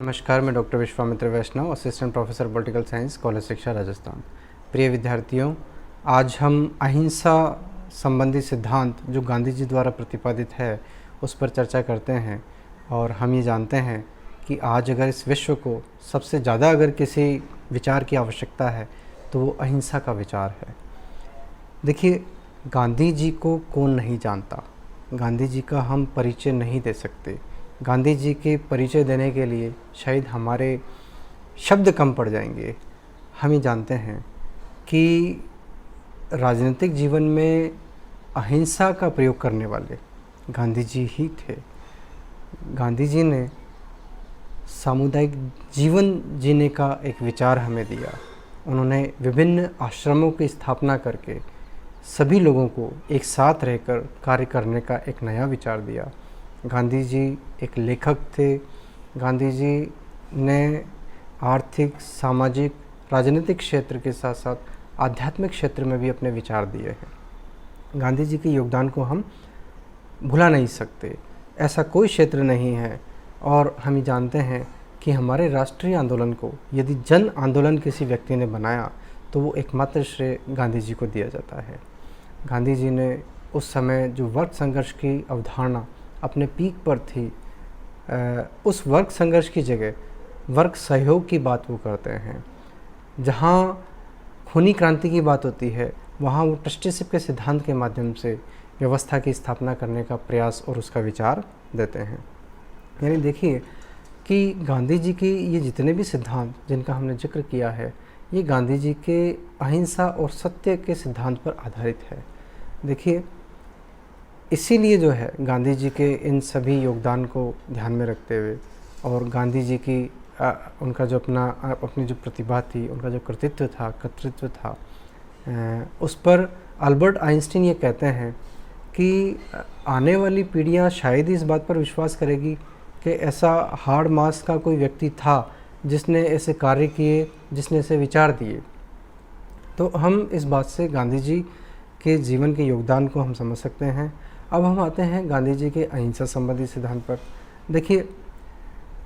नमस्कार, मैं doctor Vishwamitra Vaishnav, assistant professor political science, college शिक्षा, राजस्थान। प्रिय विद्यार्थियों, आज हम अहिंसा संबंधी सिद्धांत जो गांधी जी द्वारा प्रतिपादित है उस पर चर्चा करते हैं। और हम ये जानते हैं कि आज अगर इस विश्व को सबसे ज़्यादा अगर किसी विचार की आवश्यकता है तो वो अहिंसा का विचार है। देखिए, गांधी जी को कौन नहीं जानता, गांधी जी का हम परिचय नहीं दे सकते। गांधी जी के परिचय देने के लिए शायद हमारे शब्द कम पड़ जाएंगे। हम ये जानते हैं कि राजनीतिक जीवन में अहिंसा का प्रयोग करने वाले गांधी जी ही थे। गांधी जी ने सामुदायिक जीवन जीने का एक विचार हमें दिया। उन्होंने विभिन्न आश्रमों की स्थापना करके सभी लोगों को एक साथ रहकर कार्य करने का एक नया विचार दिया। गांधी जी एक लेखक थे। गांधी जी ने आर्थिक, सामाजिक, राजनीतिक क्षेत्र के साथ साथ आध्यात्मिक क्षेत्र में भी अपने विचार दिए हैं। गांधी जी के योगदान को हम भुला नहीं सकते। ऐसा कोई क्षेत्र नहीं है। और हम ये जानते हैं कि हमारे राष्ट्रीय आंदोलन को यदि जन आंदोलन किसी व्यक्ति ने बनाया तो वो एकमात्र श्रेय गांधी जी को दिया जाता है। गांधी जी ने उस समय जो वर्ग संघर्ष की अवधारणा अपने पीक पर थी, उस वर्ग संघर्ष की जगह वर्ग सहयोग की बात वो करते हैं। जहाँ खूनी क्रांति की बात होती है वहाँ वो ट्रस्टीशिप के सिद्धांत के माध्यम से व्यवस्था की स्थापना करने का प्रयास और उसका विचार देते हैं। यानी देखिए कि गांधी जी की ये जितने भी सिद्धांत जिनका हमने जिक्र किया है, ये गांधी जी के अहिंसा और सत्य के सिद्धांत पर आधारित है। देखिए, इसीलिए जो है गांधी जी के इन सभी योगदान को ध्यान में रखते हुए और गांधी जी की उनका जो अपनी जो प्रतिभा थी, उनका जो कर्तृत्व था, उस पर अल्बर्ट आइंस्टीन ये कहते हैं कि आने वाली पीढ़ियां शायद ही इस बात पर विश्वास करेगी कि ऐसा हार्ड मास का कोई व्यक्ति था जिसने ऐसे कार्य किए, जिसने ऐसे विचार दिए। तो हम इस बात से गांधी जी के जीवन के योगदान को हम समझ सकते हैं। अब हम आते हैं गांधी जी के अहिंसा संबंधी सिद्धांत पर। देखिए,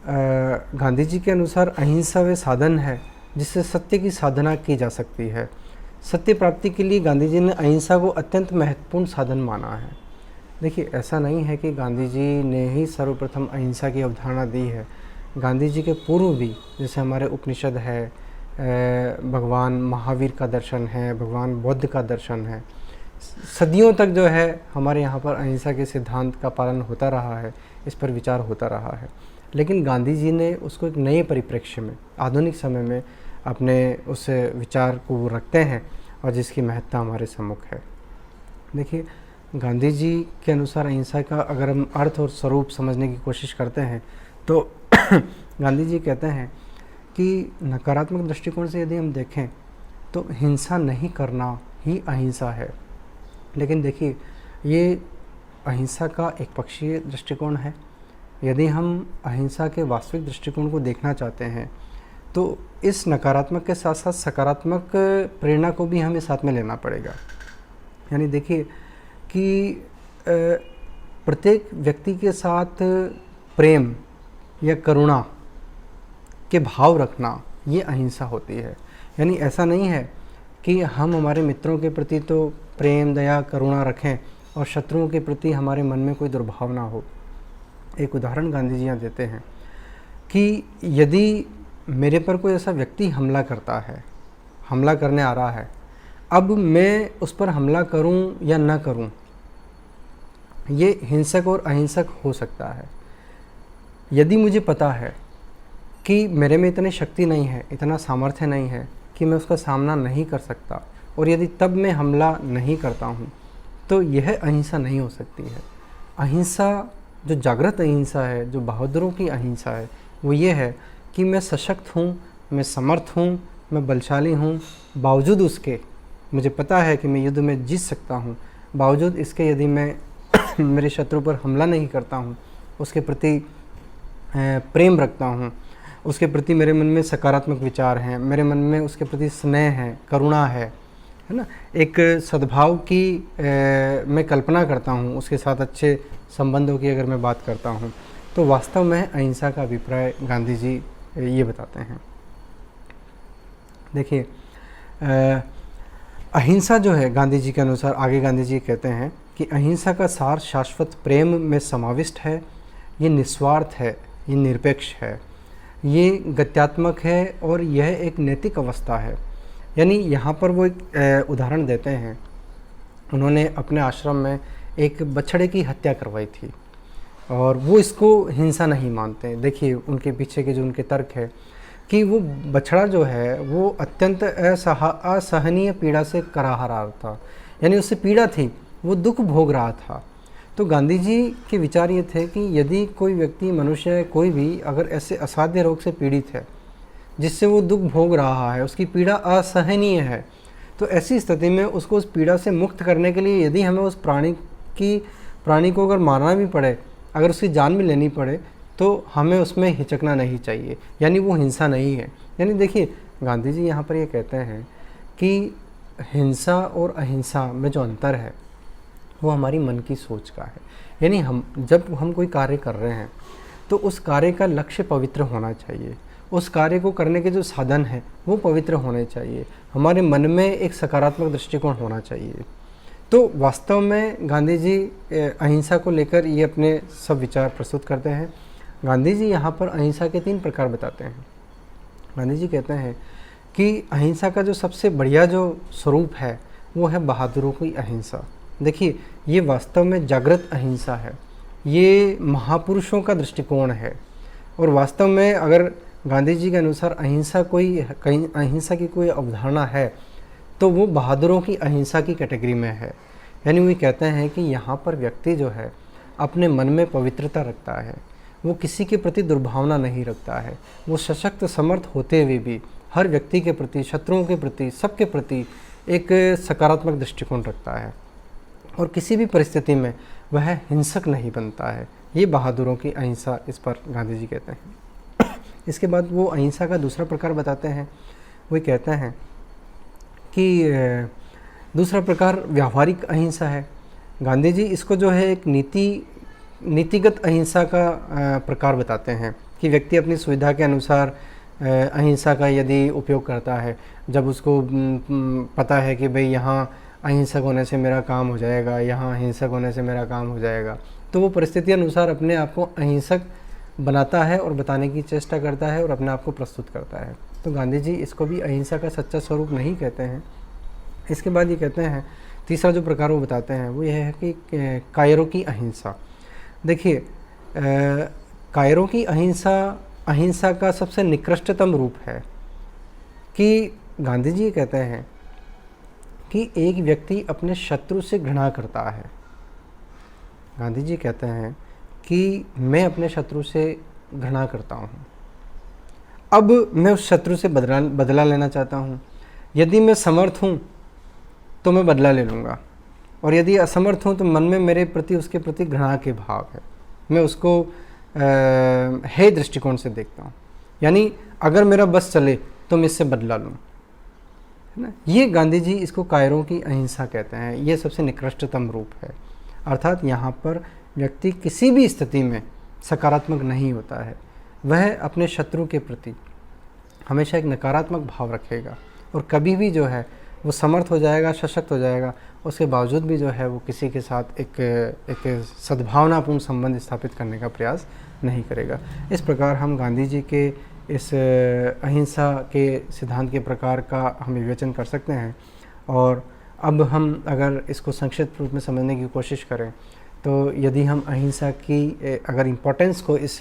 गांधी जी के अनुसार अहिंसा वे साधन है जिससे सत्य की साधना की जा सकती है। सत्य प्राप्ति के लिए गांधी जी ने अहिंसा को अत्यंत महत्वपूर्ण साधन माना है। देखिए, ऐसा नहीं है कि गांधी जी ने ही सर्वप्रथम अहिंसा की अवधारणा दी है। गांधी जी के पूर्व भी, जैसे हमारे उपनिषद है, भगवान महावीर का दर्शन है, भगवान बुद्ध का दर्शन है, सदियों तक जो है हमारे यहाँ पर अहिंसा के सिद्धांत का पालन होता रहा है, इस पर विचार होता रहा है। लेकिन गांधी जी ने उसको एक नए परिप्रेक्ष्य में, आधुनिक समय में अपने उस विचार को वो रखते हैं और जिसकी महत्ता हमारे सम्मुख है। देखिए, गांधी जी के अनुसार अहिंसा का अगर हम अर्थ और स्वरूप समझने की कोशिश करते हैं तो गांधी जी कहते हैं कि नकारात्मक दृष्टिकोण से यदि हम देखें तो हिंसा नहीं करना ही अहिंसा है। लेकिन देखिए, ये अहिंसा का एक पक्षीय दृष्टिकोण है। यदि हम अहिंसा के वास्तविक दृष्टिकोण को देखना चाहते हैं तो इस नकारात्मक के साथ साथ सकारात्मक प्रेरणा को भी हमें साथ में लेना पड़ेगा। यानी देखिए कि प्रत्येक व्यक्ति के साथ प्रेम या करुणा के भाव रखना, ये अहिंसा होती है। यानी ऐसा नहीं है कि हम हमारे मित्रों के प्रति तो प्रेम, दया, करुणा रखें और शत्रुओं के प्रति हमारे मन में कोई दुर्भाव ना हो। एक उदाहरण गांधी जी यहाँ देते हैं कि यदि मेरे पर कोई ऐसा व्यक्ति हमला करता है, हमला करने आ रहा है, अब मैं उस पर हमला करूं या ना करूं, ये हिंसक और अहिंसक हो सकता है। यदि मुझे पता है कि मेरे में इतनी शक्ति नहीं है, इतना सामर्थ्य नहीं है कि मैं उसका सामना नहीं कर सकता, और यदि तब मैं हमला नहीं करता हूँ, तो यह अहिंसा नहीं हो सकती है। अहिंसा, जो जागृत अहिंसा है, जो बहादुरों की अहिंसा है, वो ये है कि मैं सशक्त हूँ, मैं समर्थ हूँ, मैं बलशाली हूँ, बावजूद उसके मुझे पता है कि मैं युद्ध में जीत सकता हूँ, बावजूद इसके यदि मैं मेरे शत्रु पर हमला नहीं करता हूँ, उसके प्रति प्रेम रखता हूँ, उसके प्रति मेरे मन में सकारात्मक विचार हैं, मेरे मन में उसके प्रति स्नेह है, करुणा है ना, एक सद्भाव की मैं कल्पना करता हूँ, उसके साथ अच्छे संबंधों की अगर मैं बात करता हूँ, तो वास्तव में अहिंसा का अभिप्राय गांधी जी ये बताते हैं। देखिए, अहिंसा जो है गांधी जी के अनुसार, आगे गांधी जी कहते हैं कि अहिंसा का सार शाश्वत प्रेम में समाविष्ट है, ये निस्वार्थ है, ये निरपेक्ष है, ये गत्यात्मक है और यह एक नैतिक अवस्था है। यानी यहाँ पर वो एक उदाहरण देते हैं। उन्होंने अपने आश्रम में एक बछड़े की हत्या करवाई थी और वो इसको हिंसा नहीं मानते। देखिए उनके पीछे के जो उनके तर्क है कि वो बछड़ा जो है वो अत्यंत असहनीय पीड़ा से कराह रहा था, यानी उससे पीड़ा थी, वो दुख भोग रहा था। तो गांधी जी के विचार ये थे कि यदि कोई व्यक्ति, मनुष्य, कोई भी अगर ऐसे असाध्य रोग से पीड़ित है जिससे वो दुख भोग रहा है, उसकी पीड़ा असहनीय है, तो ऐसी स्थिति में उसको उस पीड़ा से मुक्त करने के लिए यदि हमें उस प्राणी को अगर मारना भी पड़े, अगर उसकी जान भी लेनी पड़े, तो हमें उसमें हिचकना नहीं चाहिए, यानी वो हिंसा नहीं है। यानी देखिए गांधी जी यहाँ पर ये कहते हैं कि हिंसा और अहिंसा में जो अंतर है वो हमारी मन की सोच का है। यानी जब हम कोई कार्य कर रहे हैं तो उस कार्य का लक्ष्य पवित्र होना चाहिए, उस कार्य को करने के जो साधन हैं वो पवित्र होने चाहिए, हमारे मन में एक सकारात्मक दृष्टिकोण होना चाहिए। तो वास्तव में गांधी जी अहिंसा को लेकर ये अपने सब विचार प्रस्तुत करते हैं। गांधी जी यहाँ पर अहिंसा के 3 प्रकार बताते हैं। गांधी जी कहते हैं कि अहिंसा का जो सबसे बढ़िया जो स्वरूप है वो है बहादुरों की अहिंसा। देखिए ये वास्तव में जागृत अहिंसा है, ये महापुरुषों का दृष्टिकोण है। और वास्तव में अगर गांधी जी के अनुसार अहिंसा की कोई अवधारणा है तो वो बहादुरों की अहिंसा की कैटेगरी में है। यानी वो कहते हैं कि यहाँ पर व्यक्ति जो है अपने मन में पवित्रता रखता है, वो किसी के प्रति दुर्भावना नहीं रखता है, वो सशक्त समर्थ होते हुए भी हर व्यक्ति के प्रति, शत्रुओं के प्रति, सबके प्रति एक सकारात्मक दृष्टिकोण रखता है और किसी भी परिस्थिति में वह हिंसक नहीं बनता है। ये बहादुरों की अहिंसा, इस पर गांधी जी कहते हैं। इसके बाद वो अहिंसा का दूसरा प्रकार बताते हैं। वो कहते हैं कि दूसरा प्रकार व्यावहारिक अहिंसा है। गांधी जी इसको जो है एक नीतिगत अहिंसा का प्रकार बताते हैं कि व्यक्ति अपनी सुविधा के अनुसार अहिंसा का यदि उपयोग करता है, जब उसको पता है कि भाई यहाँ अहिंसक होने से मेरा काम हो जाएगा, यहाँ हिंसक होने से मेरा काम हो जाएगा, तो वो परिस्थिति अनुसार अपने आप को अहिंसक बनाता है और बताने की चेष्टा करता है और अपने आप को प्रस्तुत करता है। तो गांधी जी इसको भी अहिंसा का सच्चा स्वरूप नहीं कहते हैं। इसके बाद ये कहते हैं, तीसरा जो प्रकार वो बताते हैं वो यह है कि कायरों की अहिंसा। देखिए कायरों की अहिंसा का सबसे निकृष्टतम रूप है कि गांधी जी कहते हैं कि एक व्यक्ति अपने शत्रु से घृणा करता है। गांधी जी कहते हैं कि मैं अपने शत्रु से घृणा करता हूँ, अब मैं उस शत्रु से बदला लेना चाहता हूँ। यदि मैं समर्थ हूँ तो मैं बदला ले लूँगा, और यदि असमर्थ हूँ तो मन में मेरे प्रति, उसके प्रति घृणा के भाव है, मैं उसको हे दृष्टिकोण से देखता हूँ। यानी अगर मेरा बस चले तो मैं इससे बदला लूँ, है ना। ये गांधी जी इसको कायरों की अहिंसा कहते हैं। ये सबसे निकृष्टतम रूप है। अर्थात यहाँ पर व्यक्ति किसी भी स्थिति में सकारात्मक नहीं होता है, वह अपने शत्रु के प्रति हमेशा एक नकारात्मक भाव रखेगा और कभी भी जो है वो समर्थ हो जाएगा, सशक्त हो जाएगा, उसके बावजूद भी जो है वो किसी के साथ एक सद्भावनापूर्ण संबंध स्थापित करने का प्रयास नहीं करेगा। इस प्रकार हम गांधी जी के इस अहिंसा के सिद्धांत के प्रकार का हम विवेचन कर सकते हैं। और अब हम अगर इसको संक्षिप्त रूप में समझने की कोशिश करें तो यदि हम अहिंसा की अगर इम्पोर्टेंस को इस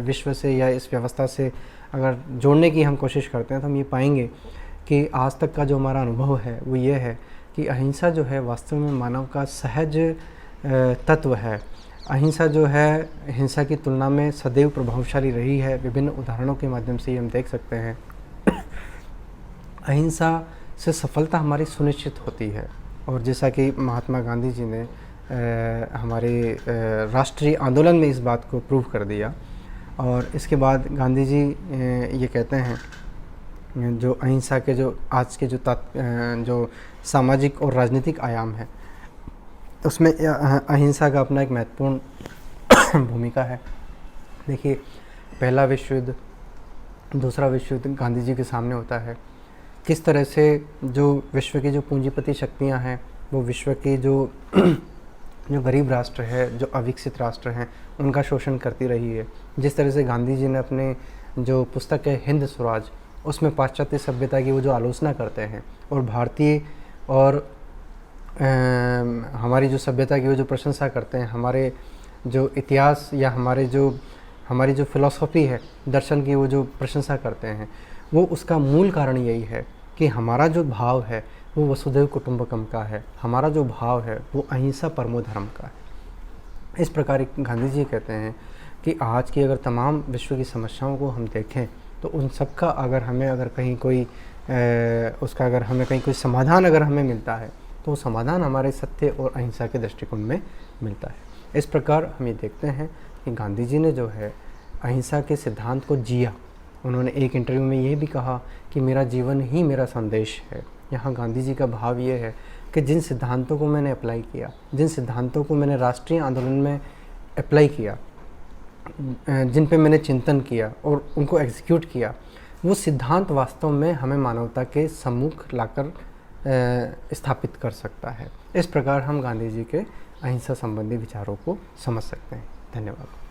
विश्व से या इस व्यवस्था से अगर जोड़ने की हम कोशिश करते हैं तो हम ये पाएंगे कि आज तक का जो हमारा अनुभव है वो ये है कि अहिंसा जो है वास्तव में मानव का सहज तत्व है। अहिंसा जो है हिंसा की तुलना में सदैव प्रभावशाली रही है। विभिन्न उदाहरणों के माध्यम से ये हम देख सकते हैं। अहिंसा से सफलता हमारी सुनिश्चित होती है, और जैसा कि महात्मा गांधी जी ने हमारे राष्ट्रीय आंदोलन में इस बात को प्रूव कर दिया। और इसके बाद गांधी जी ये कहते हैं जो अहिंसा के जो आज के जो सामाजिक और राजनीतिक आयाम है उसमें अहिंसा का अपना एक महत्वपूर्ण भूमिका है। देखिए, पहला विश्व युद्ध, दूसरा विश्व युद्ध गांधी जी के सामने होता है। किस तरह से जो विश्व की जो पूंजीपति शक्तियां हैं, वो विश्व के जो जो गरीब राष्ट्र है, जो अविकसित राष्ट्र हैं, उनका शोषण करती रही है। जिस तरह से गांधी जी ने अपने जो पुस्तक है हिंद स्वराज, उसमें पाश्चात्य सभ्यता की वो जो आलोचना करते हैं और भारतीय और हमारी जो सभ्यता की वो जो प्रशंसा करते हैं, हमारे जो इतिहास या हमारी जो फ़िलॉसफ़ी है, दर्शन की वो जो प्रशंसा करते हैं, वो उसका मूल कारण यही है कि हमारा जो भाव है वो वसुधैव कुटुंबकम का है। हमारा जो भाव है वो अहिंसा परमो धर्म का है। इस प्रकार गांधी जी कहते हैं कि आज की अगर तमाम विश्व की समस्याओं को हम देखें तो उन सब का अगर कहीं कोई समाधान अगर हमें मिलता है तो वो समाधान हमारे सत्य और अहिंसा के दृष्टिकोण में मिलता है। इस प्रकार हम ये देखते हैं कि गांधी जी ने जो है अहिंसा के सिद्धांत को जिया। उन्होंने एक इंटरव्यू में ये भी कहा कि मेरा जीवन ही मेरा संदेश है। यहाँ गांधी जी का भाव ये है कि जिन सिद्धांतों को मैंने अप्लाई किया, जिन सिद्धांतों को मैंने राष्ट्रीय आंदोलन में अप्लाई किया, जिन पे मैंने चिंतन किया और उनको एग्जीक्यूट किया, वो सिद्धांत वास्तव में हमें मानवता के सम्मुख लाकर स्थापित कर सकता है। इस प्रकार हम गांधी जी के अहिंसा संबंधी विचारों को समझ सकते हैं। धन्यवाद।